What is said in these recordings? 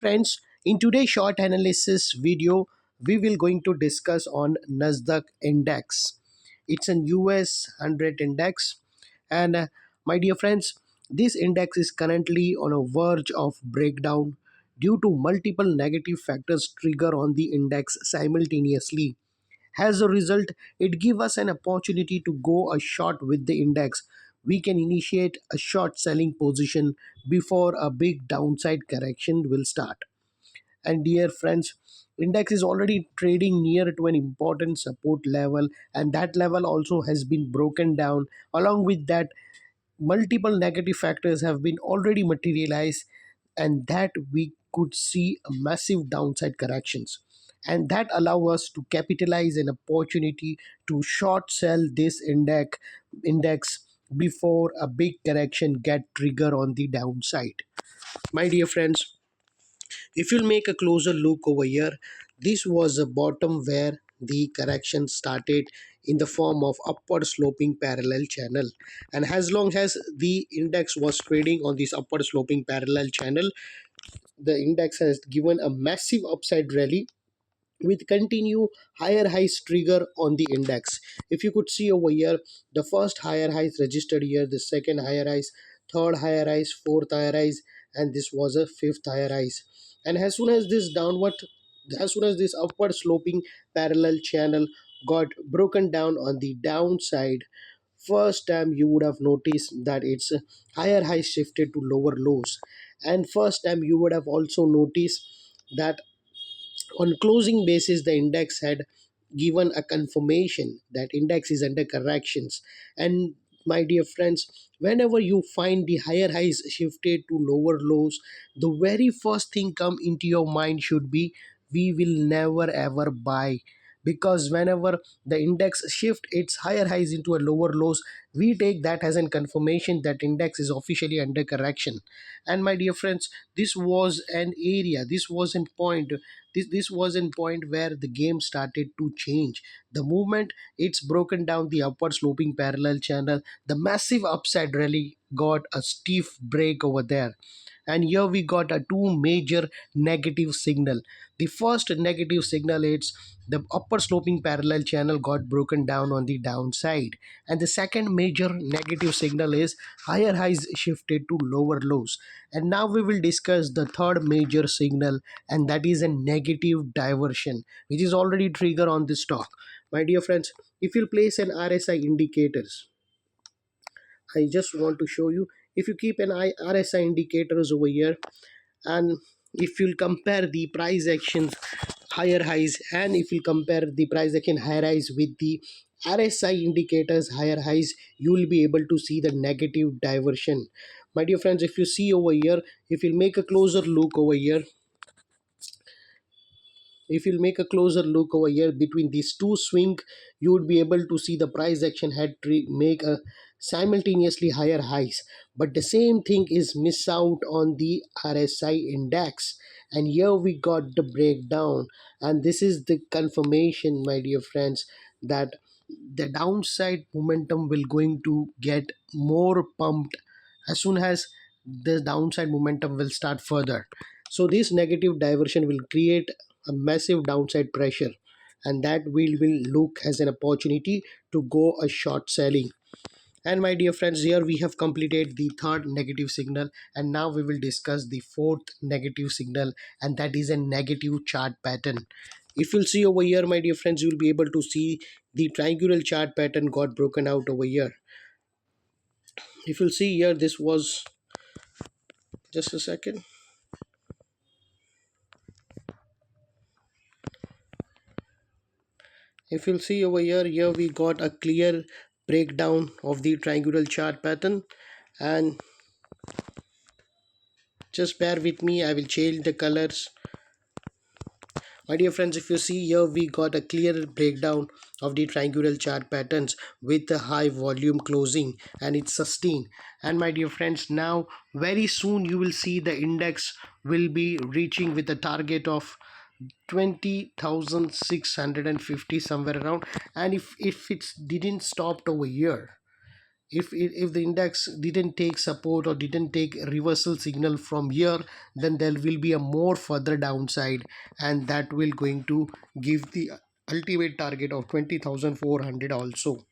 Friends, in today's short analysis video, we will going to discuss on Nasdaq index. It's an US 100 index, and my dear friends, this index is currently on a verge of breakdown due to multiple negative factors trigger on the index simultaneously. As a result, it gives us an opportunity to go a short with the index. We can initiate a short selling position before a big downside correction will start. And dear friends, index is already trading near to an important support level, and that level also has been broken down. Along with that, multiple negative factors have been already materialized, and that we could see a massive downside corrections, and that allow us to capitalize an opportunity to short sell this index before a big correction get trigger on the downside. My dear friends, if you'll make a closer look over here, this was a bottom where the correction started in the form of upward sloping parallel channel, and as long as the index was trading on this upward sloping parallel channel, the index has given a massive upside rally with continue higher highs trigger on the index. If you could see over here, the first higher highs registered here, the second higher highs, third higher highs, fourth higher highs, and this was a fifth higher highs. And as soon as this upward sloping parallel channel got broken down on the downside, first time you would have noticed that its higher highs shifted to lower lows, and first time you would have also noticed that on closing basis the index had given a confirmation that index is under corrections. And my dear friends, whenever you find the higher highs shifted to lower lows, the very first thing come into your mind should be we will never ever buy, because whenever the index shift its higher highs into a lower lows, we take that as a confirmation that index is officially under correction. And my dear friends, this was an area, this was a point where the game started to change. The moment it's broken down the upward sloping parallel channel, the massive upside rally got a stiff break over there. And here we got a two major negative signal. The first negative signal is the upper sloping parallel channel got broken down on the downside, and the second major negative signal is higher highs shifted to lower lows. And now we will discuss the third major signal, and that is a negative diversion which is already trigger on the stock. My dear friends, if you place an RSI indicators, I just want to show you, if you keep an RSI indicators over here, and if you'll compare the price actions higher highs, and if you compare the price action higher highs with the RSI indicators higher highs, you will be able to see the negative diversion. My dear friends, if you see over here, if you make a closer look over here, if you'll make a closer look over here between these two swing, you would be able to see the price action had to make a simultaneously higher highs, but the same thing is miss out on the RSI index. And here we got the breakdown, and this is the confirmation, my dear friends, that the downside momentum will going to get more pumped as soon as the downside momentum will start further. So this negative diversion will create a massive downside pressure, and that will look as an opportunity to go a short selling. And my dear friends, here we have completed the third negative signal, and now we will discuss the fourth negative signal, and that is a negative chart pattern. If you'll see over here, my dear friends, you'll be able to see the triangular chart pattern got broken out over here. If you'll see here, this was, just a second, if you'll see over here, we got a clear breakdown of the triangular chart pattern. And just bear with me, I will change the colors. My dear friends, if you see here, we got a clear breakdown of the triangular chart patterns with a high volume closing, and it's sustained. And my dear friends, now very soon you will see the index will be reaching with a target of 20,650 somewhere around. And if it didn't stop over here, if the index didn't take support or didn't take reversal signal from here, then there will be a more further downside, and that will going to give the ultimate target of 20,400 also.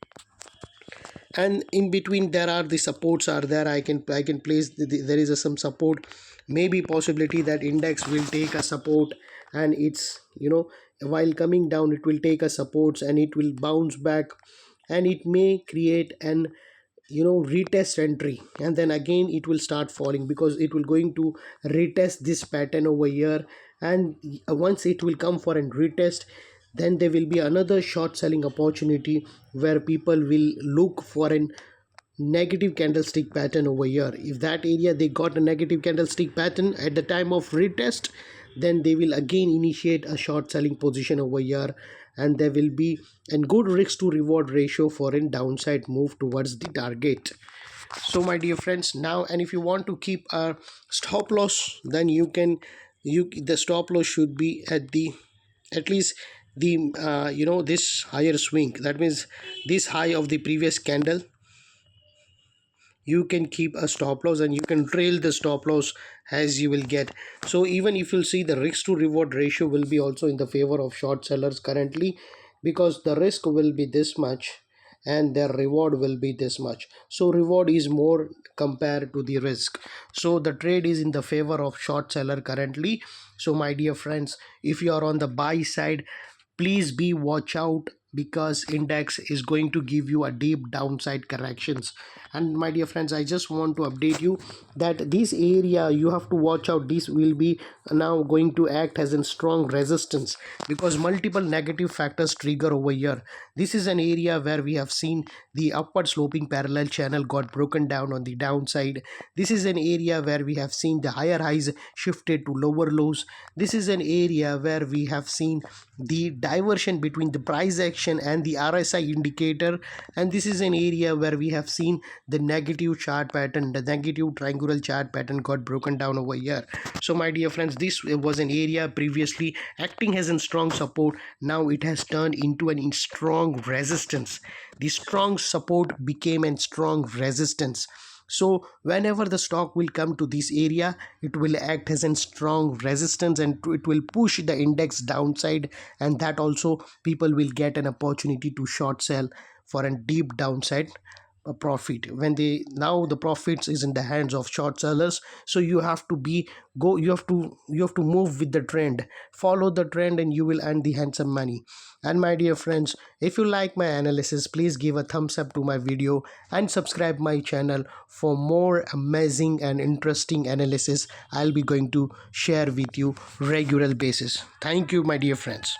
And in between there are the supports are there. I can place there is some support, maybe possibility that index will take a support, and it's while coming down it will take a supports and it will bounce back, and it may create an retest entry, and then again it will start falling because it will going to retest this pattern over here. And once it will come for a retest, then there will be another short selling opportunity where people will look for an negative candlestick pattern over here. If that area they got a negative candlestick pattern at the time of retest, then they will again initiate a short selling position over here, and there will be a good risk to reward ratio for a downside move towards the target. So my dear friends, now, and if you want to keep a stop loss, then the stop loss should be at least the this higher swing, that means this high of the previous candle. You can keep a stop loss and you can trail the stop loss as you will get. So even if you'll see, the risk to reward ratio will be also in the favor of short sellers currently, because the risk will be this much and their reward will be this much. So reward is more compared to the risk, so the trade is in the favor of short seller currently. So my dear friends, if you are on the buy side, please be watch out, because index is going to give you a deep downside corrections. And my dear friends, I just want to update you that this area you have to watch out. This will be now going to act as a strong resistance, because multiple negative factors trigger over here. This is an area where we have seen the upward sloping parallel channel got broken down on the downside. This is an area where we have seen the higher highs shifted to lower lows. This is an area where we have seen the diversion between the price action and the RSI indicator, and this is an area where we have seen the negative chart pattern, the negative triangular chart pattern got broken down over here. So my dear friends, this was an area previously acting as a strong support. Now it has turned into an strong resistance. The strong support became a strong resistance. So whenever the stock will come to this area, it will act as a strong resistance and it will push the index downside, and that also people will get an opportunity to short sell for a deep downside profit. When they now the profits is in the hands of short sellers, so you have to be go you have to move with the trend, follow the trend, and you will earn the handsome money. And my dear friends, if you like my analysis, please give a thumbs up to my video and subscribe my channel for more amazing and interesting analysis I'll be going to share with you regular basis. Thank you, my dear friends.